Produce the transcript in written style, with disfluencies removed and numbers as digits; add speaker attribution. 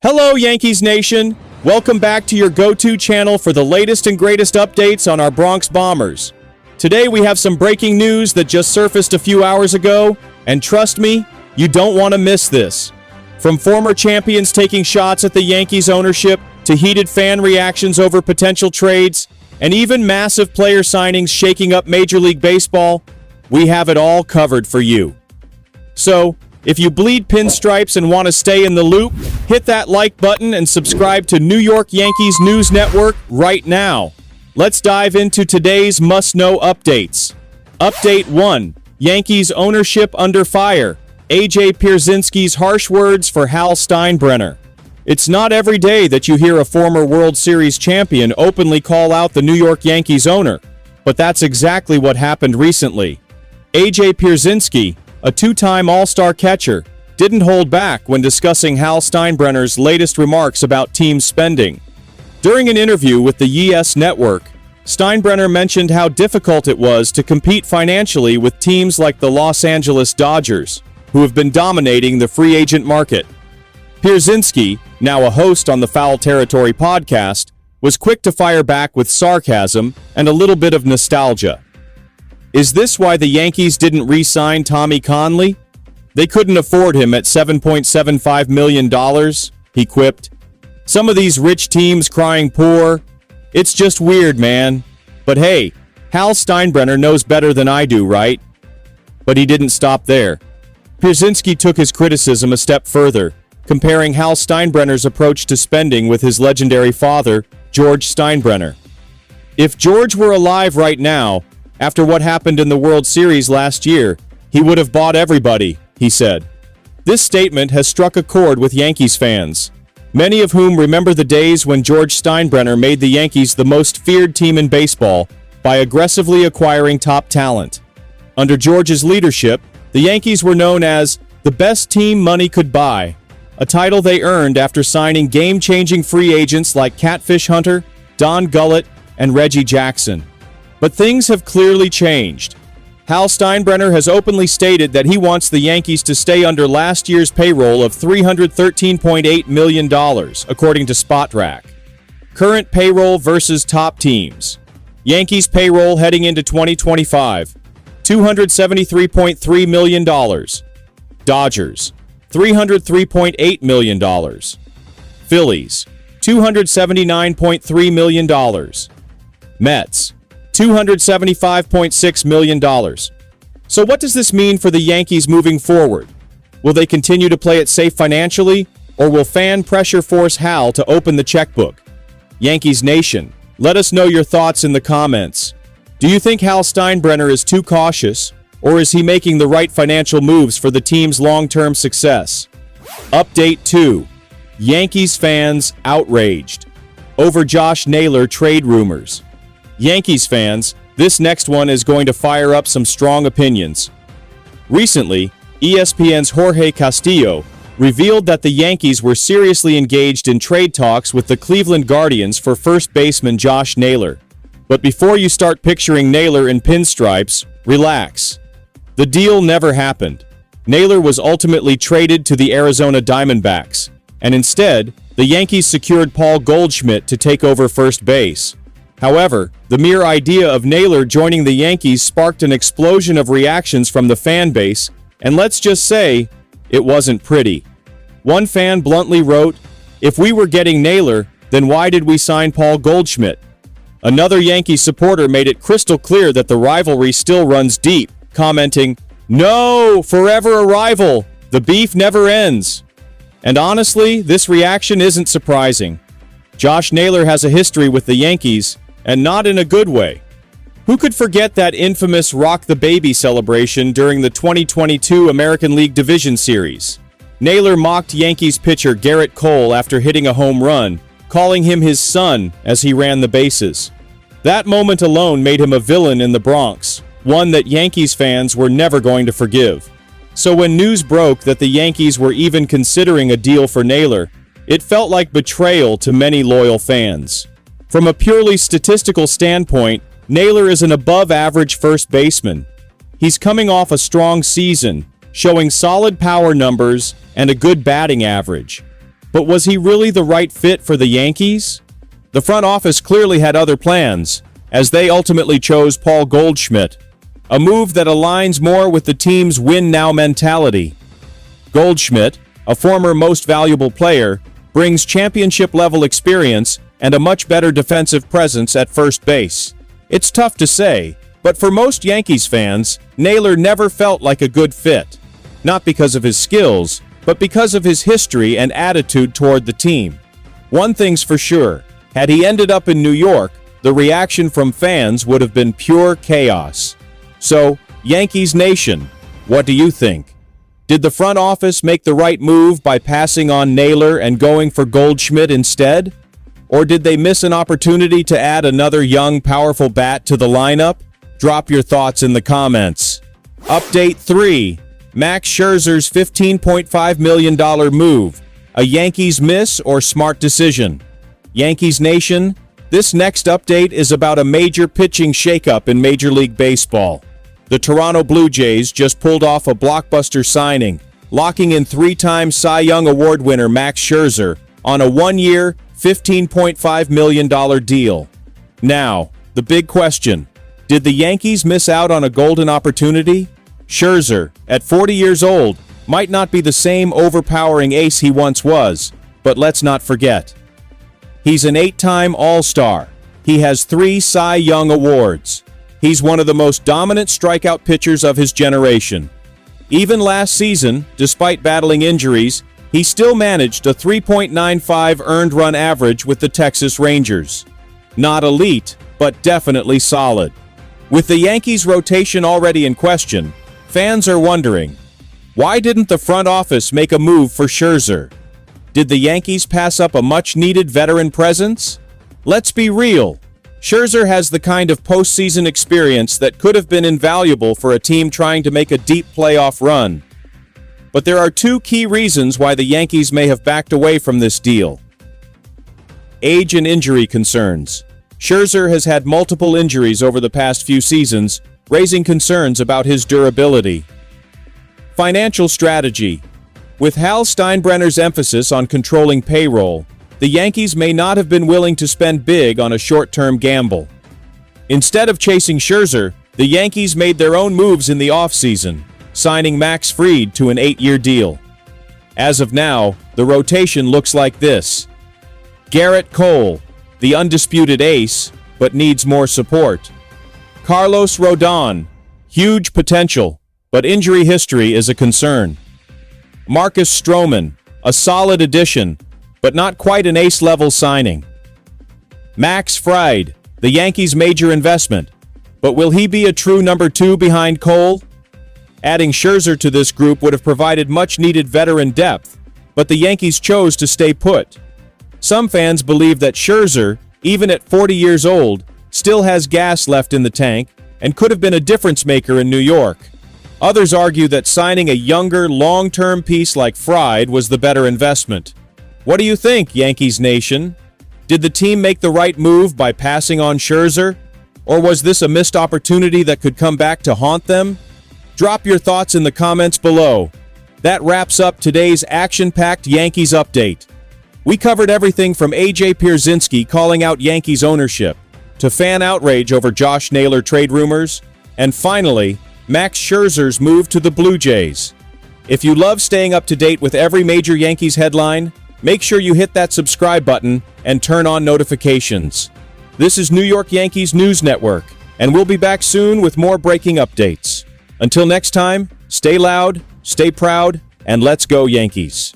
Speaker 1: Hello, Yankees Nation! Welcome back to your go-to channel for the latest and greatest updates on our Bronx Bombers. Today we have some breaking news that just surfaced a few hours ago, and trust me, you don't want to miss this. From former champions taking shots at the Yankees ownership, to heated fan reactions over potential trades, and even massive player signings shaking up Major League Baseball, we have it all covered for you. So, if you bleed pinstripes and want to stay in the loop, hit that like button and subscribe to New York Yankees News Network right now. Let's dive into today's must-know updates. Update 1. Yankees ownership under fire. A.J. Pierzynski's harsh words for Hal Steinbrenner. It's not every day that you hear a former World Series champion openly call out the New York Yankees owner, but that's exactly what happened recently. A.J. Pierzynski, a two-time All-Star catcher, didn't hold back when discussing Hal Steinbrenner's latest remarks about team spending. During an interview with the YES Network, Steinbrenner mentioned how difficult it was to compete financially with teams like the Los Angeles Dodgers, who have been dominating the free agent market. Pierzynski, now a host on the Foul Territory podcast, was quick to fire back with sarcasm and a little bit of nostalgia. Is this why the Yankees didn't re-sign Tommy Conley? They couldn't afford him at $7.75 million, he quipped. Some of these rich teams crying poor. It's just weird, man. But hey, Hal Steinbrenner knows better than I do, right? But he didn't stop there. Pierzynski took his criticism a step further, comparing Hal Steinbrenner's approach to spending with his legendary father, George Steinbrenner. If George were alive right now, after what happened in the World Series last year, he would have bought everybody, he said. This statement has struck a chord with Yankees fans, many of whom remember the days when George Steinbrenner made the Yankees the most feared team in baseball by aggressively acquiring top talent. Under George's leadership, the Yankees were known as the best team money could buy, a title they earned after signing game-changing free agents like Catfish Hunter, Don Gullett, and Reggie Jackson. But things have clearly changed. Hal Steinbrenner has openly stated that he wants the Yankees to stay under last year's payroll of $313.8 million, according to Spotrac. Current payroll versus top teams. Yankees payroll heading into 2025, $273.3 million. Dodgers, $303.8 million. Phillies, $279.3 million. Mets, $275.6 million. So what does this mean for the Yankees moving forward? Will they continue to play it safe financially, or will fan pressure force Hal to open the checkbook? Yankees Nation, let us know your thoughts in the comments. Do you think Hal Steinbrenner is too cautious, or is he making the right financial moves for the team's long-term success? Update 2. Yankees fans outraged over Josh Naylor trade rumors. Yankees fans, this next one is going to fire up some strong opinions. Recently, ESPN's Jorge Castillo revealed that the Yankees were seriously engaged in trade talks with the Cleveland Guardians for first baseman Josh Naylor. But before you start picturing Naylor in pinstripes, relax. The deal never happened. Naylor was ultimately traded to the Arizona Diamondbacks, and instead, the Yankees secured Paul Goldschmidt to take over first base. However, the mere idea of Naylor joining the Yankees sparked an explosion of reactions from the fan base, and let's just say, it wasn't pretty. One fan bluntly wrote, "If we were getting Naylor, then why did we sign Paul Goldschmidt?" Another Yankees supporter made it crystal clear that the rivalry still runs deep, commenting, "No, forever a rival. The beef never ends." And honestly, this reaction isn't surprising. Josh Naylor has a history with the Yankees, and not in a good way. Who could forget that infamous Rock the Baby celebration during the 2022 American League Division Series? Naylor mocked Yankees pitcher Garrett Cole after hitting a home run, calling him his son as he ran the bases. That moment alone made him a villain in the Bronx, one that Yankees fans were never going to forgive. So when news broke that the Yankees were even considering a deal for Naylor, it felt like betrayal to many loyal fans. From a purely statistical standpoint, Naylor is an above-average first baseman. He's coming off a strong season, showing solid power numbers and a good batting average. But was he really the right fit for the Yankees? The front office clearly had other plans, as they ultimately chose Paul Goldschmidt, a move that aligns more with the team's win-now mentality. Goldschmidt, a former most valuable player, brings championship-level experience and a much better defensive presence at first base. It's tough to say, but for most Yankees fans, Naylor never felt like a good fit. Not because of his skills, but because of his history and attitude toward the team. One thing's for sure, had he ended up in New York, the reaction from fans would have been pure chaos. So, Yankees Nation, what do you think? Did the front office make the right move by passing on Naylor and going for Goldschmidt instead? Or did they miss an opportunity to add another young, powerful bat to the lineup? Drop your thoughts in the comments. Update 3. Max Scherzer's $15.5 million move. A Yankees miss or smart decision? Yankees Nation, this next update is about a major pitching shakeup in Major League Baseball. The Toronto Blue Jays just pulled off a blockbuster signing, locking in three-time Cy Young Award winner Max Scherzer on a one-year, $15.5 million deal. Now, the big question, did the Yankees miss out on a golden opportunity? Scherzer, at 40 years old, might not be the same overpowering ace he once was, but let's not forget. He's an 8-time All-Star. He has 3 Cy Young Awards. He's one of the most dominant strikeout pitchers of his generation. Even last season, despite battling injuries, he still managed a 3.95 earned run average with the Texas Rangers. Not elite, but definitely solid. With the Yankees' rotation already in question, fans are wondering, why didn't the front office make a move for Scherzer? Did the Yankees pass up a much-needed veteran presence? Let's be real. Scherzer has the kind of postseason experience that could have been invaluable for a team trying to make a deep playoff run. But there are 2 key reasons why the Yankees may have backed away from this deal. Age and injury concerns. Scherzer has had multiple injuries over the past few seasons, raising concerns about his durability. Financial strategy. With Hal Steinbrenner's emphasis on controlling payroll, the Yankees may not have been willing to spend big on a short-term gamble. Instead of chasing Scherzer, the Yankees made their own moves in the offseason, signing Max Fried to an 8-year deal. As of now, the rotation looks like this. Garrett Cole, the undisputed ace, but needs more support. Carlos Rodon, huge potential, but injury history is a concern. Marcus Stroman, a solid addition, but not quite an ace-level signing. Max Fried, the Yankees' major investment, but will he be a true number 2 behind Cole? Adding Scherzer to this group would have provided much-needed veteran depth, but the Yankees chose to stay put. Some fans believe that Scherzer, even at 40 years old, still has gas left in the tank and could have been a difference-maker in New York. Others argue that signing a younger, long-term piece like Fried was the better investment. What do you think, Yankees Nation? Did the team make the right move by passing on Scherzer? Or was this a missed opportunity that could come back to haunt them? Drop your thoughts in the comments below. That wraps up today's action-packed Yankees update. We covered everything from AJ Pierzynski calling out Yankees ownership, to fan outrage over Josh Naylor trade rumors, and finally, Max Scherzer's move to the Blue Jays. If you love staying up to date with every major Yankees headline, make sure you hit that subscribe button and turn on notifications. This is New York Yankees News Network, and we'll be back soon with more breaking updates. Until next time, stay loud, stay proud, and let's go Yankees.